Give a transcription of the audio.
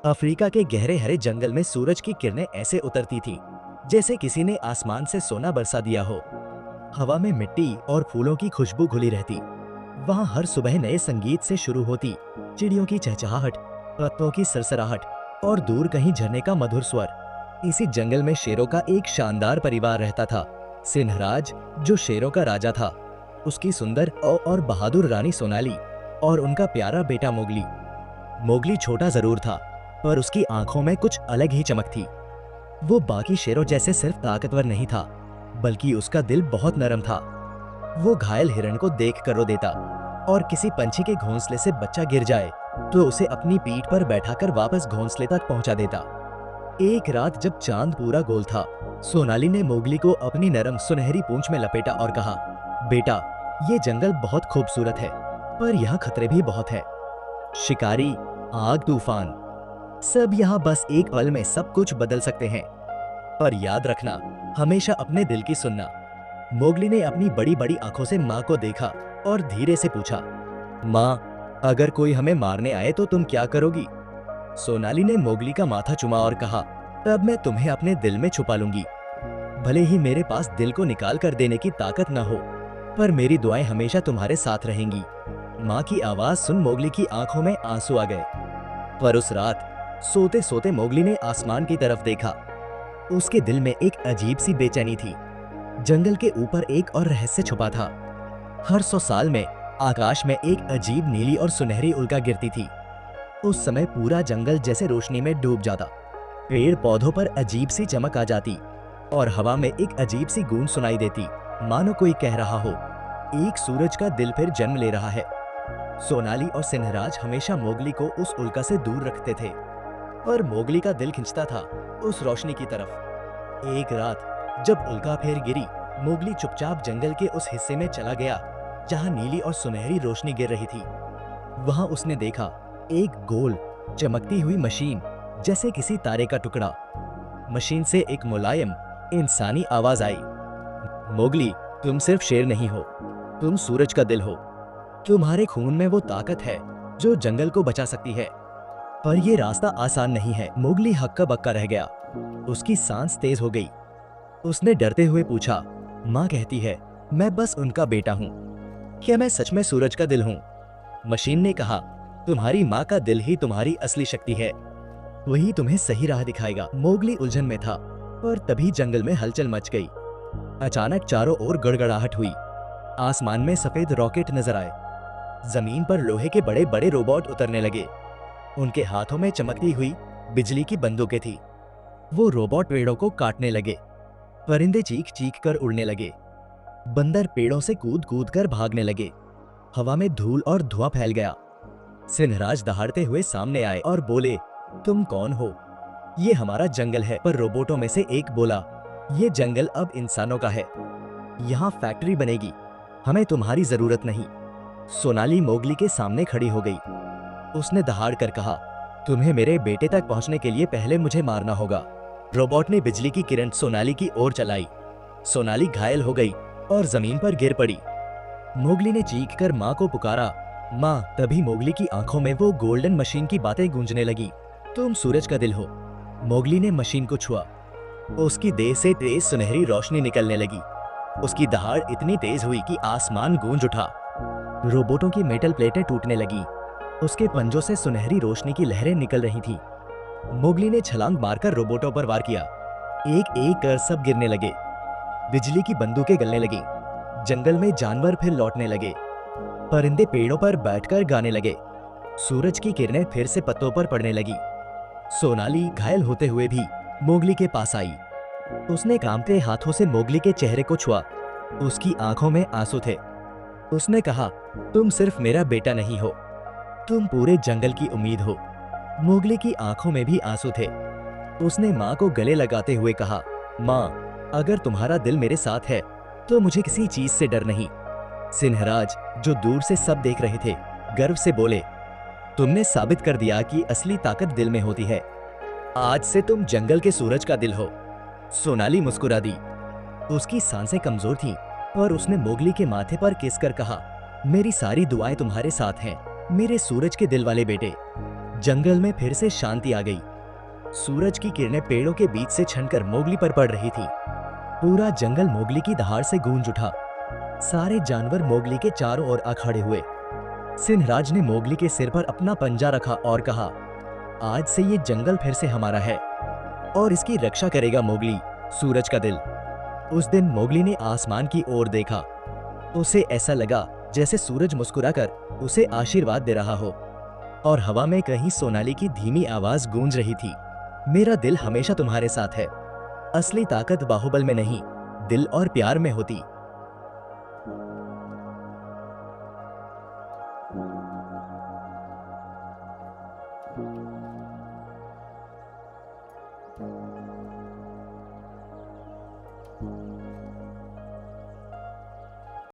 Africa के गहरे हरे जंगल में सूरज की किरणें ऐसे उतरती थी जैसे किसी ने आसमान से सोना बरसा दिया हो। हवा में मिट्टी और फूलों की खुशबू घुली रहती। वहाँ हर सुबह नए संगीत से शुरू होती, चिड़ियों की चहचहाहट, पत्तों की सरसराहट और दूर कहीं झरने का मधुर स्वर। इसी जंगल में शेरों का एक शानदार परिवार रहता था। सिंहराज, जो शेरों का राजा था, उसकी सुंदर और बहादुर रानी सोनाली और उनका प्यारा बेटा मोगली। मोगली छोटा जरूर था, पर उसकी आंखों में कुछ अलग ही चमक थी। वो बाकी शेरों जैसे सिर्फ ताकतवर नहीं था, बल्कि उसका दिल बहुत नरम था। वो घायल हिरण को देख कर रो देता, और किसी पंछी के घोंसले से बच्चा गिर जाए तो उसे अपनी पीठ पर बैठाकर वापस घोंसले तक पहुंचा देता। एक रात जब चांद पूरा गोल था, सोनाली ने मोगली को अपनी नरम सुनहरी पूंछ में लपेटा और कहा, बेटा, ये जंगल बहुत खूबसूरत है, पर यहाँ खतरे भी बहुत है। शिकारी, आग, तूफान, सब यहाँ बस एक पल में सब कुछ बदल सकते हैं। पर याद रखना, हमेशा अपने दिल की सुनना। मोगली ने अपनी बड़ी बड़ी आंखों से माँ को देखा और धीरे से पूछा, माँ, अगर कोई हमें मारने आए तो तुम क्या करोगी? सोनाली ने मोगली का माथा चुमा और कहा, तब मैं तुम्हें अपने दिल में छुपा लूंगी। भले ही मेरे पास दिल को निकाल कर देने की ताकत न हो, पर मेरी दुआएं हमेशा तुम्हारे साथ रहेंगी। माँ की आवाज सुन मोगली की आंखों में आंसू आ गए। पर उस रात सोते सोते मोगली ने आसमान की तरफ देखा। उसके दिल में एक अजीब सी बेचैनी थी। जंगल के ऊपर एक और रहस्य छुपा था। हर 100 साल में आकाश में एक अजीब नीली और सुनहरी उल्का गिरती थी। उस समय पूरा जंगल जैसे रोशनी में डूब जाता। पेड़ पौधों पर अजीब सी चमक आ जाती और हवा में एक अजीब सी गूंज सुनाई देती, मानो कोई कह रहा हो, एक सूरज का दिल फिर जन्म ले रहा है। सोनाली और सिंहराज हमेशा मोगली को उस उल्का से दूर रखते थे, पर मोगली का दिल खिंचता था उस रोशनी की तरफ। एक रात जब उल्का फिर गिरी, मोगली चुपचाप जंगल के उस हिस्से में चला गया जहां नीली और सुनहरी रोशनी गिर रही थी। वहां उसने देखा एक गोल चमकती हुई मशीन, जैसे किसी तारे का टुकड़ा। मशीन से एक मुलायम इंसानी आवाज आई, मोगली, तुम सिर्फ शेर नहीं हो, तुम सूरज का दिल हो। तुम्हारे खून में वो ताकत है जो जंगल को बचा सकती है। पर ये रास्ता आसान नहीं है। मोगली हक्का बक्का रह गया। उसकी सांस तेज हो गई। उसने डरते हुए पूछा, माँ कहती है मैं बस उनका बेटा हूँ, क्या मैं सच में सूरज का दिल हूँ? मशीन ने कहा, तुम्हारी माँ का दिल ही तुम्हारी असली शक्ति है, वही तुम्हें सही राह दिखाएगा। मोगली उलझन में था, पर तभी जंगल में हलचल मच गई। अचानक चारों ओर गड़गड़ाहट हुई। आसमान में सफेद रॉकेट नजर आए। जमीन पर लोहे के बड़े बड़े रोबोट उतरने लगे। उनके हाथों में चमकती हुई बिजली की बंदूकें थी। वो रोबोट पेड़ों को काटने लगे। परिंदे चीख चीख कर उड़ने लगे। बंदर पेड़ों से कूद कूद कर भागने लगे। हवा में धूल और धुआं फैल गया। सिंहराज दहाड़ते हुए सामने आए और बोले, तुम कौन हो? ये हमारा जंगल है। पर रोबोटों में से एक बोला, ये जंगल अब इंसानों का है, यहाँ फैक्ट्री बनेगी, हमें तुम्हारी जरूरत नहीं। सोनाली मोगली के सामने खड़ी हो गई। उसने दहाड़ कर कहा, तुम्हें मेरे बेटे तक पहुंचने के लिए पहले मुझे मारना होगा। रोबोट ने बिजली की किरण सोनाली की ओर चलाई। सोनाली घायल हो गई और जमीन पर गिर पड़ी। मोगली ने चीख कर माँ को पुकारा, माँ। तभी मोगली की आंखों में वो गोल्डन मशीन की बातें गूंजने लगी, तुम सूरज का दिल हो। मोगली ने मशीन को छुआ। उसकी देह से तेज सुनहरी रोशनी निकलने लगी। उसकी दहाड़ इतनी तेज हुई कि आसमान गूंज उठा। रोबोटों की मेटल प्लेटें टूटने लगी। उसके पंजों से सुनहरी रोशनी की लहरें निकल रही थी। मोगली ने छलांग मारकर रोबोटों पर वार किया। एक एक कर सब गिरने लगे। बिजली की बंदूकें गलने लगी। जंगल में जानवर फिर लौटने लगे। परिंदे पेड़ों पर बैठकर गाने लगे। सूरज की किरणें फिर से पत्तों पर पड़ने लगी। सोनाली घायल होते हुए भी मोगली के पास आई। उसने कांपते हाथों से मोगली के चेहरे को छुआ। उसकी आंखों में आंसू थे। उसने कहा, तुम सिर्फ मेरा बेटा नहीं हो, तुम पूरे जंगल की उम्मीद हो। मोगली की आंखों में भी आंसू थे। उसने माँ को गले लगाते हुए कहा, माँ, अगर तुम्हारा दिल मेरे साथ है तो मुझे किसी चीज से डर नहीं। सिंहराज, जो दूर से सब देख रहे थे, गर्व से बोले, तुमने साबित कर दिया कि असली ताकत दिल में होती है। आज से तुम जंगल के सूरज का दिल हो। सोनाली मुस्कुरा दी। उसकी सांसें कमजोर थीं, और उसने मोगली के माथे पर किस कर कहा, मेरी सारी दुआएं तुम्हारे साथ हैं, मेरे सूरज के दिल वाले बेटे। जंगल में फिर से शांति आ गई। सूरज की किरणें पेड़ों के बीच से छनकर मोगली पर पड़ रही थी। पूरा जंगल मोगली की दहाड़ से गूंज उठा। सारे जानवर मोगली के चारों ओर आ खड़े हुए। सिंहराज ने मोगली के सिर पर अपना पंजा रखा और कहा, आज से ये जंगल फिर से हमारा है और इसकी रक्षा करेगा मोगली, सूरज का दिल। उस दिन मोगली ने आसमान की ओर देखा। उसे ऐसा लगा जैसे सूरज मुस्कुराकर उसे आशीर्वाद दे रहा हो और हवा में कहीं सोनाली की धीमी आवाज गूंज रही थी, मेरा दिल हमेशा तुम्हारे साथ है। असली ताकत बाहुबल में नहीं, दिल और प्यार में होती।